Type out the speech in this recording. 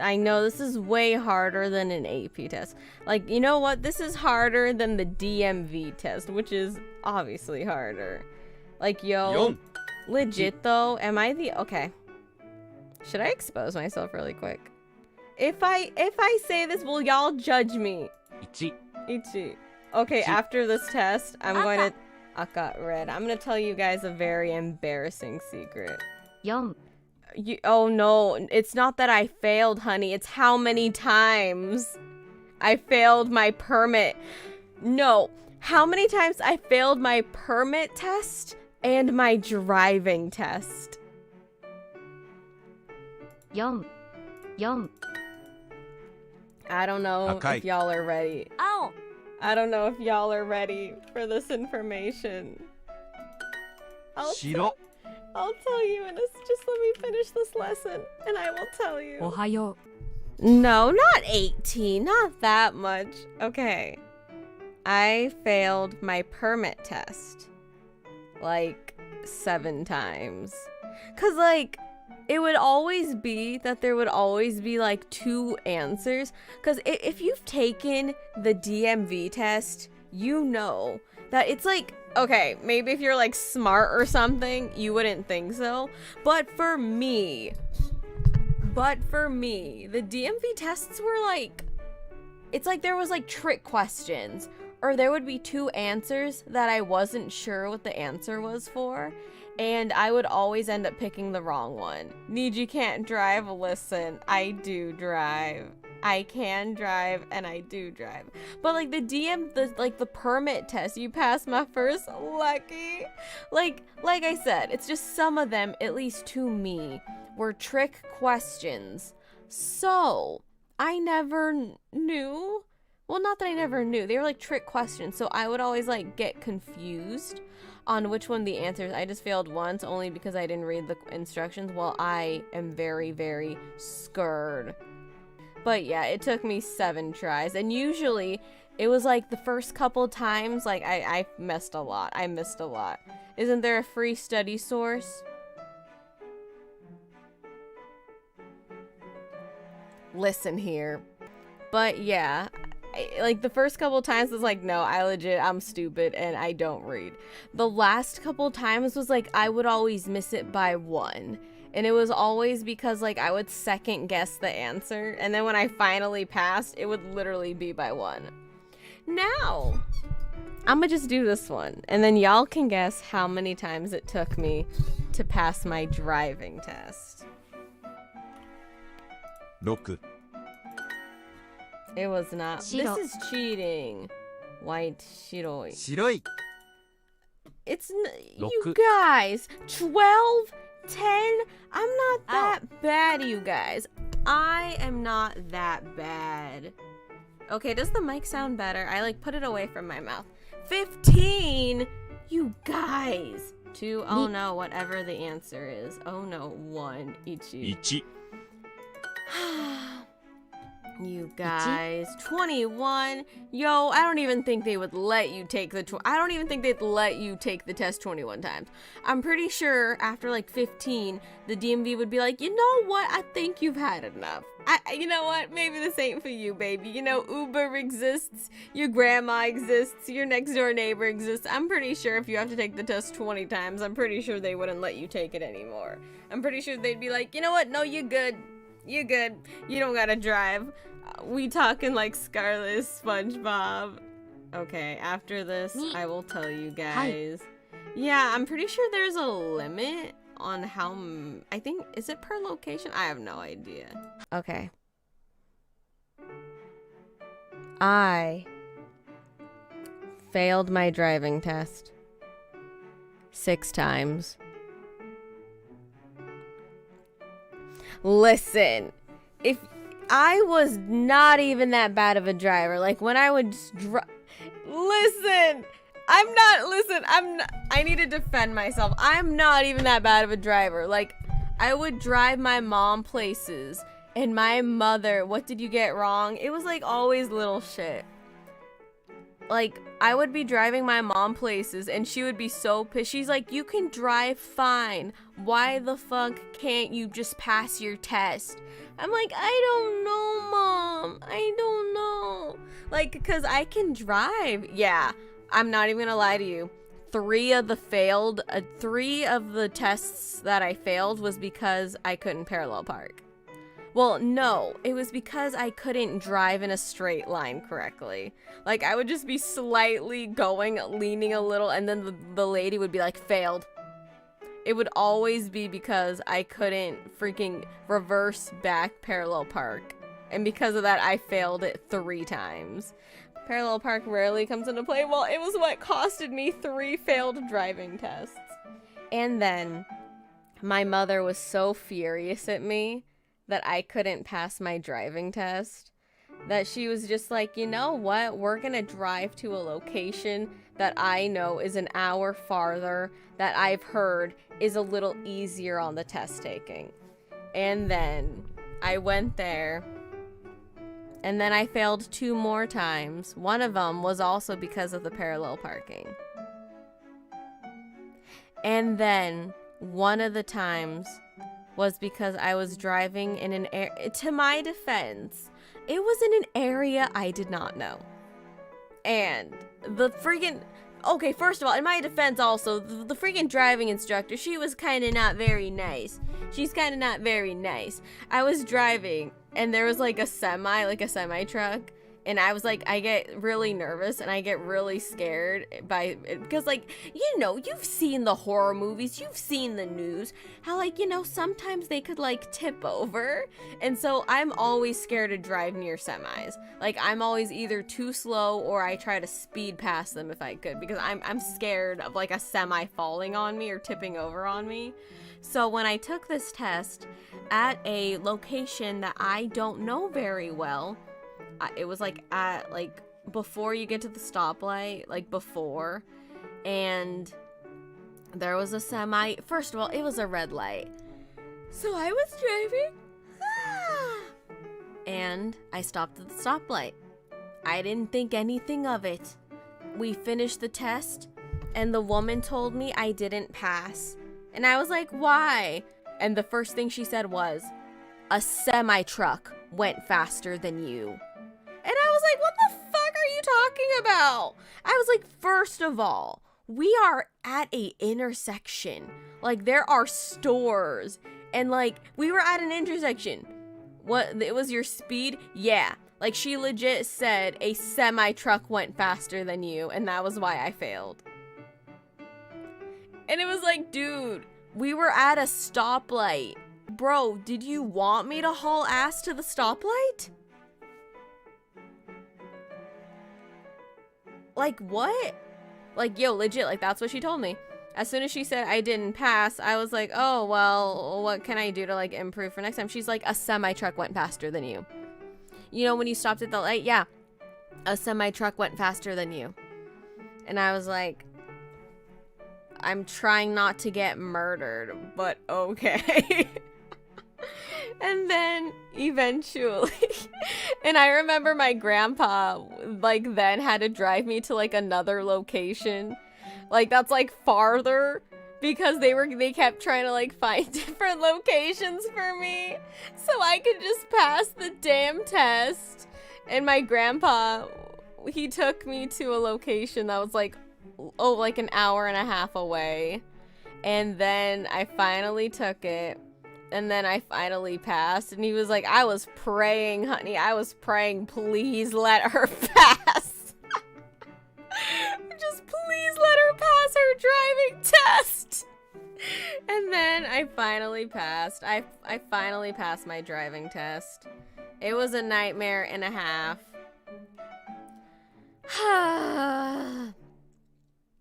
I know this is way harder than an AP test. Like, you know what? This is harder than the DMV test, which is obviously harder. Like, yo, legit though, am I the... Okay. Should I expose myself really quick? If I say this, will y'all judge me? Ichi. Okay, after this test, I'm going to... Aka, red. I'm going to tell you guys a very embarrassing secret. Oh no, it's not that I failed, honey. It's how many times I failed my permit. No, how many times I failed my permit test and my driving test. Yum. I don't know if y'all are ready. Ow! I don't know if y'all are ready for this information. I'll tell you in this. Just let me finish this lesson, and I will tell you. Ohayo. No, not 18. Not that much. Okay. I failed my permit test. Like, 7 times. 'Cause, like, it would always be that there would always be, like, 2 answers. 'Cause if you've taken the DMV test, you know that it's like... Okay, maybe if you're like smart or something, you wouldn't think so. But for me, the DMV tests were like, it's like there was like trick questions, or there would be 2 answers that I wasn't sure what the answer was for, and I would always end up picking the wrong one. Need you can't drive? Listen, I do drive. I can drive and I do drive. But like the permit test, you passed my first, lucky. Like I said, it's just some of them, at least to me, were trick questions. So I never knew. Well, not that I never knew. They were like trick questions. So I would always like get confused on which one the answers. I just failed once only because I didn't read the instructions. Well, I am very, very scared. But yeah, it took me 7 tries, and usually it was like the first couple times, like I missed a lot. I missed a lot. Isn't there a free study source? Listen here. But yeah, like the first couple times was like, no, I'm stupid and I don't read. The last couple times was like, I would always miss it by 1. And it was always because, like, I would second guess the answer. And then when I finally passed, it would literally be by 1. Now, I'm gonna just do this one. And then y'all can guess how many times it took me to pass my driving test. 6. It was not. Shiro. This is cheating. White, shiroi. 白い It's... You guys, 12... 10? I'm not that bad, you guys. I am not that bad. Okay, does the mic sound better? I like put it away from my mouth. 15? You guys. 2, oh no, whatever the answer is. Oh no, 1, Ichi. 1 You guys, 21. Yo, I don't even think they would let you take I don't even think they'd let you take the test 21 times. I'm pretty sure after like 15, the DMV would be like, you know what? I think you've had enough. You know what? Maybe this ain't for you, baby. You know, Uber exists, your grandma exists, your next door neighbor exists. I'm pretty sure if you have to take the test 20 times, I'm pretty sure they wouldn't let you take it anymore. I'm pretty sure they'd be like, you know what? No, you're good. You're good. You don't gotta drive. We talking like Scarlet SpongeBob. Okay, after this, I will tell you guys. Yeah, I'm pretty sure there's a limit on how... I think... Is it per location? I have no idea. Okay. I failed my driving test 6 times. Listen, if I was not even that bad of a driver, like when I would just listen, I need to defend myself. I'm not even that bad of a driver. Like, I would drive my mom places, and my mother, what did you get wrong? It was like always little shit. like, I would be driving my mom places and she would be so pissed. She's like, you can drive fine. Why the fuck can't you just pass your test? I'm like, I don't know, Mom. I don't know. Like, because I can drive. Yeah, I'm not even gonna lie to you. 3 of the tests that I failed was because I couldn't parallel park. Well, no, it was because I couldn't drive in a straight line correctly. Like, I would just be slightly going, leaning a little, and then the lady would be like, failed. It would always be because I couldn't freaking reverse back parallel park. And because of that, I failed it 3 times. Parallel park rarely comes into play. Well, it was what costed me 3 failed driving tests. And then my mother was so furious at me that I couldn't pass my driving test that she was just like, you know what? We're gonna drive to a location that I know is an hour farther, that I've heard is a little easier on the test taking. And then I went there. And then I failed 2 more times. One of them was also because of the parallel parking. And then one of the times was because I was driving in an area. To my defense, it was in an area I did not know. And the freaking... Okay, first of all, in my defense also, the freaking driving instructor, she was kind of not very nice. She's kind of not very nice. I was driving, and there was like a semi truck, and I was like, I get really nervous, and I get really scared because like, you know, you've seen the horror movies, you've seen the news, how like, you know, sometimes they could like tip over, and so I'm always scared to drive near semis. Like, I'm always either too slow or I try to speed past them if I could, because I'm scared of like a semi falling on me or tipping over on me. So when I took this test at a location that I don't know very well, it was like at like before you get to the stoplight, like before, and there was a semi. First of all, it was a red light, so I was driving and I stopped at the stoplight. I didn't think anything of it. We finished the test and the woman told me I didn't pass, and I was like, why? And the first thing she said was, a semi truck went faster than you. And I was like, what the fuck are you talking about? I was like, first of all, we are at a intersection. Like, there are stores. And, like, we were at an intersection. What, it was your speed? Yeah. Like, she legit said a semi-truck went faster than you, and that was why I failed. And it was like, dude, we were at a stoplight. Bro, did you want me to haul ass to the stoplight? Like, what? Like, yo, legit, like, that's what she told me. As soon as she said I didn't pass, I was like, oh, well, what can I do to, like, improve for next time? She's like, a semi-truck went faster than you. You know, when you stopped at the light? Yeah, a semi-truck went faster than you. And I was like, I'm trying not to get murdered, but okay. And then eventually, and I remember my grandpa, like, then had to drive me to, like, another location. Like, that's, like, farther, because they kept trying to, like, find different locations for me so I could just pass the damn test. And my grandpa, he took me to a location that was, like, oh, like an hour and a half away. And then I finally took it. And then I finally passed, and he was like, I was praying, honey. I was praying, please let her pass. Just please let her pass her driving test. And then I finally passed. I finally passed my driving test. It was a nightmare and a half.